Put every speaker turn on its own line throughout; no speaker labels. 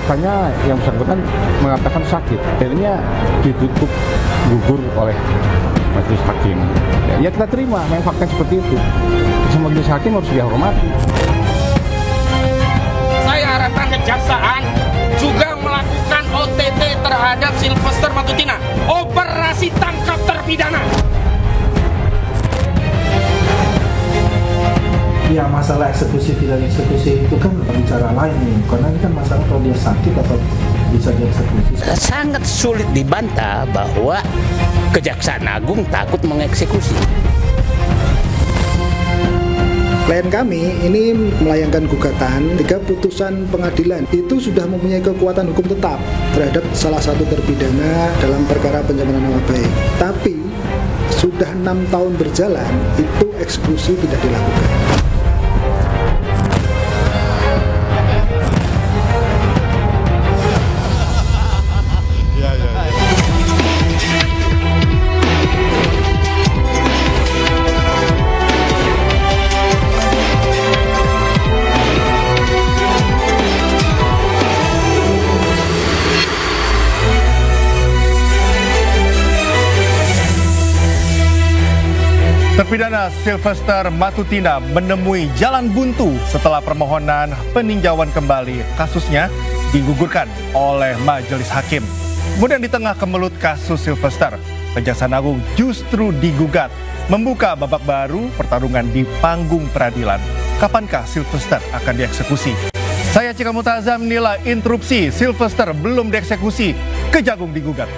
faktanya yang bersangkutan mengatakan sakit, akhirnya ditutup gugur oleh majelis hakim. Ya kita terima, memang fakta seperti itu. Semua majelis hakim harus dihormati.
Saya harapkan kejaksaan juga melakukan OTT terhadap Sylvester Matutina, operasi tangkap terpidana.
Ya, masalah eksekusi tidak eksekusi itu kan bicara lain nih, karena ini kan masalah kalau dia sakit atau bisa dieksekusi.
Sangat sulit dibantah bahwa Kejaksaan Agung takut mengeksekusi.
Klien kami ini melayangkan gugatan, 3 putusan pengadilan itu sudah mempunyai kekuatan hukum tetap terhadap salah satu terpidana dalam perkara pencemaran nama baik. Tapi sudah 6 tahun berjalan, itu eksekusi tidak dilakukan.
Terpidana Sylvester Matutina menemui jalan buntu setelah permohonan peninjauan kembali kasusnya digugurkan oleh majelis hakim. Kemudian di tengah kemelut kasus Sylvester, Kejaksaan Agung justru digugat, membuka babak baru pertarungan di panggung peradilan. Kapankah Sylvester akan dieksekusi? Saya Cika Mutazam, nilai interupsi Sylvester belum dieksekusi, Kejagung digugat.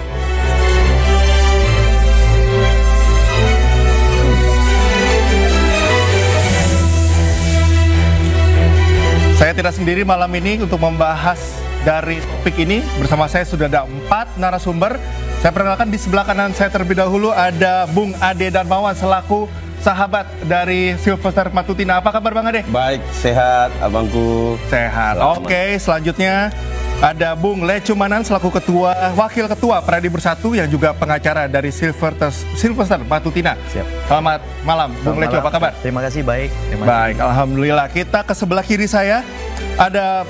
Saya tidak sendiri malam ini untuk membahas dari topik ini. Bersama saya sudah ada 4 narasumber. Saya perkenalkan di sebelah kanan saya terlebih dahulu ada Bung Ade Darmawan selaku sahabat dari Sylvester Matutina. Apa kabar Bang Ade?
Baik, sehat abangku.
Sehat. Oke, selanjutnya ada Bung Lecumanan selaku wakil ketua Peradi Bersatu yang juga pengacara dari Sylvester Matutina.
Siap.
Selamat malam, Bung Lecu, apa kabar?
Terima kasih, baik.
Baik, alhamdulillah. Kita ke sebelah kiri saya ada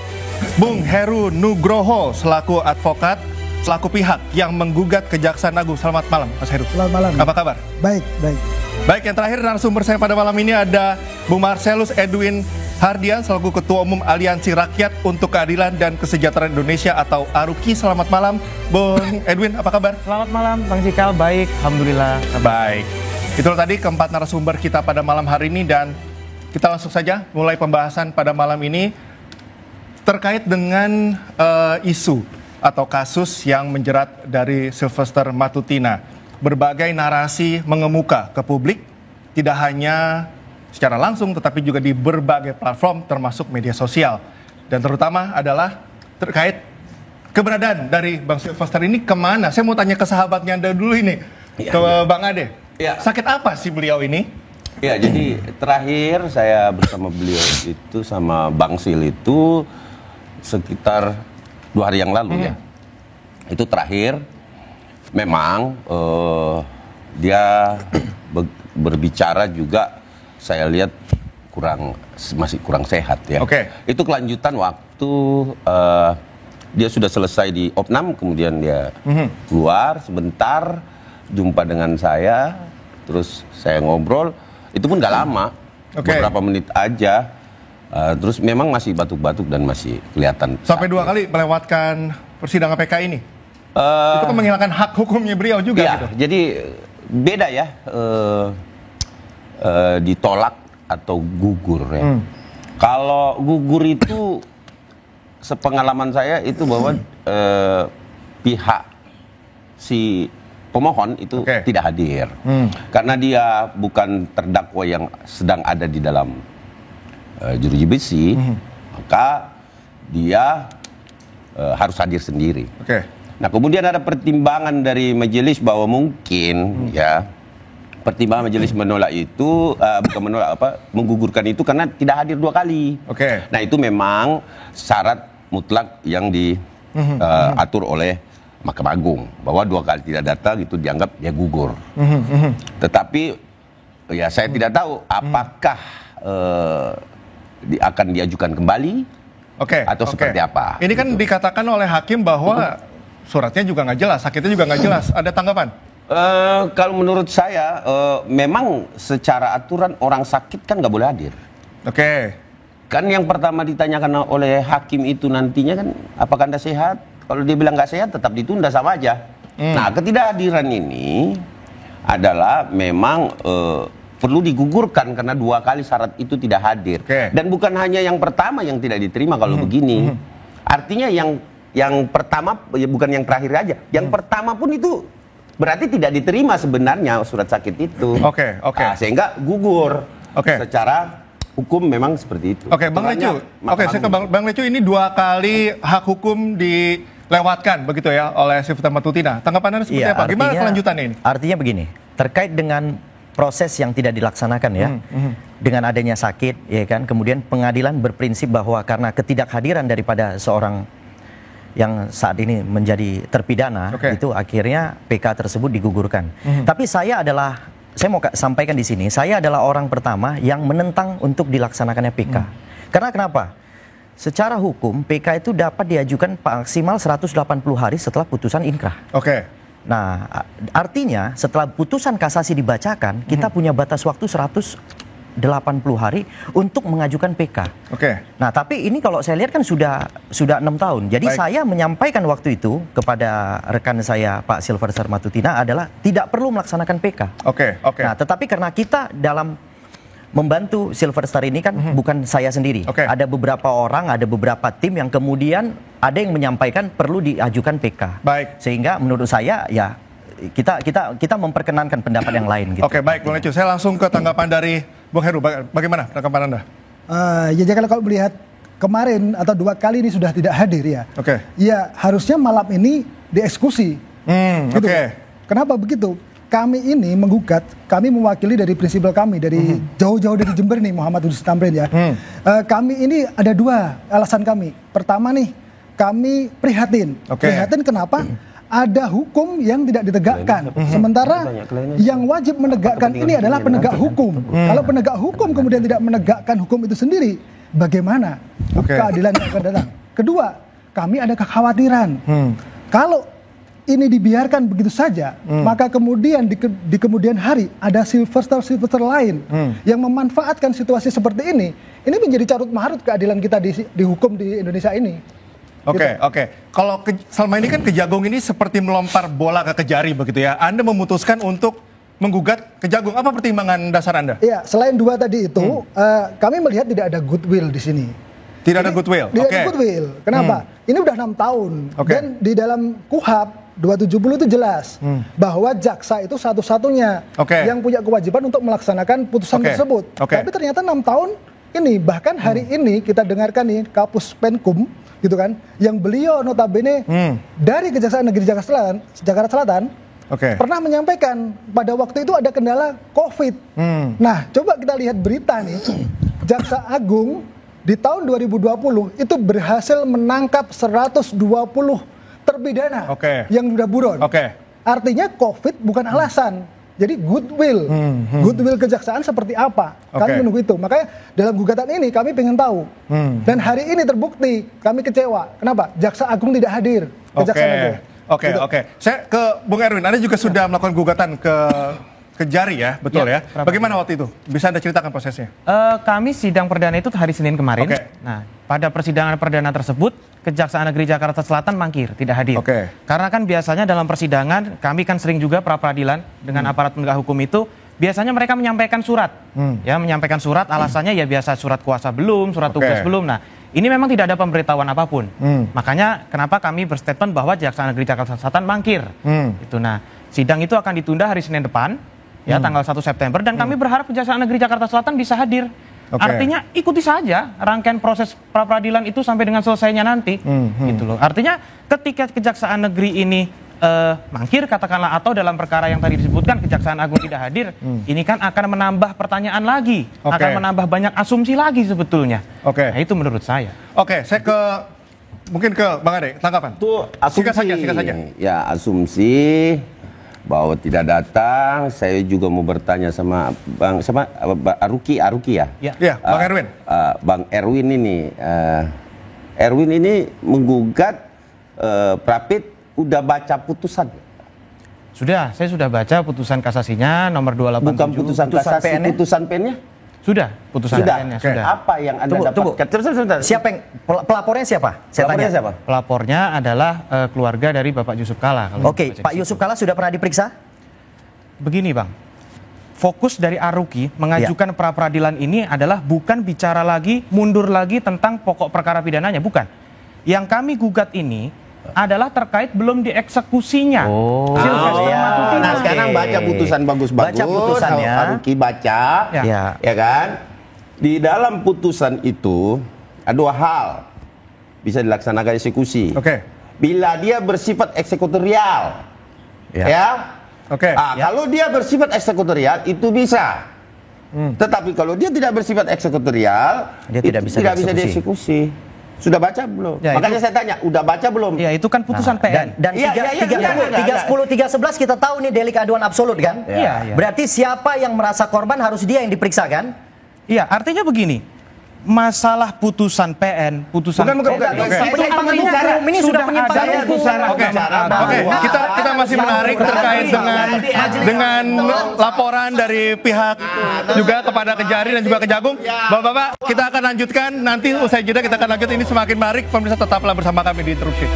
Bung Heru Nugroho selaku advokat, selaku pihak yang menggugat Kejaksaan Agung. Selamat malam, Mas Heru.
Selamat malam.
Apa kabar?
Baik.
Baik, yang terakhir narasumber saya pada malam ini ada Bung Marcelus Edwin Hardian selaku Ketua Umum Aliansi Rakyat untuk Keadilan dan Kesejahteraan Indonesia atau ARUKI. Selamat malam, Bung Edwin, apa kabar?
Selamat malam, Bang Cikal. Baik, alhamdulillah.
Baik. Itulah tadi keempat narasumber kita pada malam hari ini dan kita langsung saja mulai pembahasan pada malam ini terkait dengan isu atau kasus yang menjerat dari Sylvester Matutina. Berbagai narasi mengemuka ke publik, tidak hanya secara langsung tetapi juga di berbagai platform termasuk media sosial. Dan terutama adalah terkait keberadaan dari Bang Sylvester ini kemana. Saya mau tanya ke sahabatnya Anda dulu ini, ke Bang Ade.
Ya.
Sakit apa sih beliau ini?
Ya, jadi terakhir saya bersama beliau itu sama Bang Sil itu sekitar 2 hari yang lalu ya. Itu terakhir memang dia berbicara juga saya lihat masih kurang sehat ya.
Oke.
Itu kelanjutan waktu dia sudah selesai di Opnam, kemudian dia keluar sebentar, jumpa dengan saya, terus saya ngobrol. Itu pun gak lama, beberapa menit aja. Terus memang masih batuk-batuk dan masih kelihatan.
Sampai 2 kali melewatkan persidangan PK ini. Itu kan menghilangkan hak hukumnya beliau juga
ya,
gitu.
Jadi beda ya. Ditolak atau gugur ya. Kalau gugur itu sepengalaman saya itu bahwa pihak si pemohon itu tidak hadir karena dia bukan terdakwa yang sedang ada di dalam juruji besi, maka dia harus hadir sendiri. Nah, kemudian ada pertimbangan dari majelis bahwa mungkin pertimbangan majelis menolak itu bukan menolak menggugurkan itu karena tidak hadir 2 kali. Nah, itu memang syarat mutlak yang diatur oleh Mahkamah Agung bahwa 2 kali tidak datang itu dianggap dia gugur. Tetapi ya saya tidak tahu apakah akan diajukan kembali
Oke.
Atau seperti apa?
Ini kan dikatakan oleh hakim bahwa suratnya juga nggak jelas, sakitnya juga nggak jelas. Ada tanggapan?
Kalau menurut saya, memang secara aturan orang sakit kan nggak boleh hadir.
Oke.
Kan yang pertama ditanyakan oleh hakim itu nantinya kan, apakah Anda sehat? Kalau dia bilang nggak sehat, tetap ditunda sama aja. Nah, ketidakhadiran ini adalah memang perlu digugurkan karena 2 kali syarat itu tidak hadir. Dan bukan hanya yang pertama yang tidak diterima kalau begini. Artinya yang pertama, ya bukan yang terakhir aja. Yang pertama pun itu berarti tidak diterima sebenarnya surat sakit itu.
Oke.
Nah, sehingga gugur. Secara hukum memang seperti itu.
Oke, Bang Lecu. Oke, saya ke Bang Lecu, ini 2 kali hak hukum dilewatkan begitu ya oleh Sifta Matutina. Tanggapan Anda seperti apa? Gimana kelanjutannya ini?
Artinya begini, terkait dengan proses yang tidak dilaksanakan ya, dengan adanya sakit, ya kan, kemudian pengadilan berprinsip bahwa karena ketidakhadiran daripada seorang yang saat ini menjadi terpidana, itu akhirnya PK tersebut digugurkan. Tapi saya mau sampaikan di sini, saya adalah orang pertama yang menentang untuk dilaksanakannya PK. Karena kenapa? Secara hukum PK itu dapat diajukan maksimal 180 hari setelah putusan inkrah. Nah, artinya setelah putusan kasasi dibacakan, kita punya batas waktu 180 hari untuk mengajukan PK. Nah, tapi ini kalau saya lihat kan sudah 6 tahun. Jadi saya menyampaikan waktu itu kepada rekan saya Pak Silverster Matutina adalah tidak perlu melaksanakan PK. Nah, tetapi karena kita dalam membantu Silverstar ini kan bukan saya sendiri. Ada beberapa orang, ada beberapa tim yang kemudian ada yang menyampaikan perlu diajukan PK. Sehingga menurut saya ya kita memperkenankan pendapat yang lain gitu.
Baik, Bang Lecu. Saya langsung ke tanggapan dari Bung Heru. Bagaimana tanggapan Anda?
Ya kalau melihat kemarin atau 2 kali ini sudah tidak hadir ya. Ya harusnya malam ini dieksekusi. Gitu. Kenapa begitu? Kami ini menggugat, kami mewakili dari prinsipal kami, dari jauh-jauh dari Jember nih, Muhammad Udus Tamrin ya. Kami ini ada 2 alasan kami. Pertama nih, kami prihatin. Prihatin kenapa? Ada hukum yang tidak ditegakkan. Sementara yang wajib menegakkan ini adalah penegak hukum. Kalau penegak hukum kemudian tidak menegakkan hukum itu sendiri, bagaimana keadilan yang akan datang? Kedua, kami ada kekhawatiran. Kalau ini dibiarkan begitu saja, maka kemudian di kemudian hari ada Silverster lain yang memanfaatkan situasi seperti ini menjadi carut marut keadilan kita di hukum di Indonesia ini.
Kalau selama ini kan Kejagung ini seperti melempar bola ke Kejari begitu ya. Anda memutuskan untuk menggugat Kejagung. Apa pertimbangan dasar Anda?
Iya, selain 2 tadi itu, kami melihat tidak ada goodwill di sini.
Tidak ada goodwill?
Tidak ada goodwill. Kenapa? Ini udah 6 tahun. Dan di dalam KUHP 270 itu jelas bahwa jaksa itu satu-satunya yang punya kewajiban untuk melaksanakan putusan tersebut. Tapi ternyata 6 tahun ini, bahkan hari ini kita dengarkan nih Kapus Penkum gitu kan, yang beliau notabene dari Kejaksaan Negeri Jakarta Selatan pernah menyampaikan pada waktu itu ada kendala COVID. Nah, coba kita lihat berita nih, Jaksa Agung di tahun 2020 itu berhasil menangkap 120 terpidana yang sudah buron. Artinya COVID bukan alasan. Jadi goodwill kejaksaan seperti apa? Kami menunggu itu. Makanya dalam gugatan ini kami pengen tahu. Dan hari ini terbukti kami kecewa. Kenapa? Jaksa Agung tidak hadir. Kejaksaan Agung.
Saya ke Bung Erwin. Anda juga sudah melakukan gugatan ke Kejari ya, betul ya? Bagaimana waktu itu? Bisa Anda ceritakan prosesnya?
Kami sidang perdana itu hari Senin kemarin. Nah, pada persidangan perdana tersebut, Kejaksaan Negeri Jakarta Selatan mangkir, tidak hadir. Karena kan biasanya dalam persidangan, kami kan sering juga pra-peradilan dengan aparat penegak hukum itu, biasanya mereka menyampaikan surat. Ya, menyampaikan surat, alasannya ya biasa surat kuasa belum, surat tugas belum. Nah, ini memang tidak ada pemberitahuan apapun. Makanya kenapa kami berstatement bahwa Kejaksaan Negeri Jakarta Selatan mangkir. Itu. Nah, sidang itu akan ditunda hari Senin depan. Ya, tanggal 1 September, dan kami berharap Kejaksaan Negeri Jakarta Selatan bisa hadir. Artinya ikuti saja rangkaian proses pra-peradilan itu sampai dengan selesainya nanti. Gitu loh. Artinya ketika Kejaksaan Negeri ini mangkir katakanlah, atau dalam perkara yang tadi disebutkan Kejaksaan Agung tidak hadir, ini kan akan menambah pertanyaan lagi, akan menambah banyak asumsi lagi sebetulnya. Nah, itu menurut saya.
Saya mungkin ke Bang Ade, tanggapan.
Itu asumsi.
Singkat saja.
Ya, asumsi bahwa tidak datang. Saya juga mau bertanya sama Bang Aruki ya.
Bang Erwin.
Bang Erwin ini Erwin ini menggugat Prapit udah baca putusan.
Sudah, saya sudah baca putusan kasasinya nomor 287.
Bukan putusan kasasi,
PN-nya?
putusan PN-nya?
Sudah, putusan
Sudah.
PN-nya
Oke.
sudah.
Apa yang Anda
Tunggu.
dapatkan? Sebentar.
Siapa yang pelapornya siapa? Saya
Pelapornya
tanya.
siapa?
Pelapornya adalah keluarga dari Bapak Yusuf Kala. kalau
Oke,
baca
Pak
di
Yusuf
situ.
Kala sudah pernah diperiksa?
Begini Bang, fokus dari Aruki mengajukan pra peradilan ini adalah bukan bicara lagi, mundur lagi tentang pokok perkara pidananya, bukan. Yang kami gugat ini adalah terkait belum dieksekusinya. Sylvester
iya.
Matutina.
Nah, sekarang baca putusan bagus-bagus.
Baca putusannya.
Haruki baca.
Ya.
Ya kan? Di dalam putusan itu ada dua hal. Bisa dilaksanakan eksekusi.
Oke.
Bila dia bersifat eksekutorial. Ya.
Oke.
Kalau dia bersifat eksekutorial itu bisa. Tetapi kalau dia tidak bersifat eksekutorial,
Dia
itu
tidak bisa
dieksekusi. Sudah baca belum?
Ya,
Makanya saya tanya, udah baca belum?
Ya itu kan putusan PN.
Dan
Iya,
310 311 kita tahu nih delik aduan absolut kan?
Iya.
Berarti siapa yang merasa korban harus dia yang diperiksa kan?
Iya, artinya begini. Masalah putusan PN, putusan
Bukan.
itu
Penyimpangan
artinya
hukum ini sudah penyimpangan
ada
hukum.
putusan
Oke,
agama.
oke. Kita masih menarik terkait dengan laporan dari pihak juga kepada Kejari dan juga Kejagung. Bapak-bapak, kita akan lanjutkan nanti usai jeda kita akan lanjut ini semakin menarik. Pemirsa tetaplah bersama kami di Interupsi.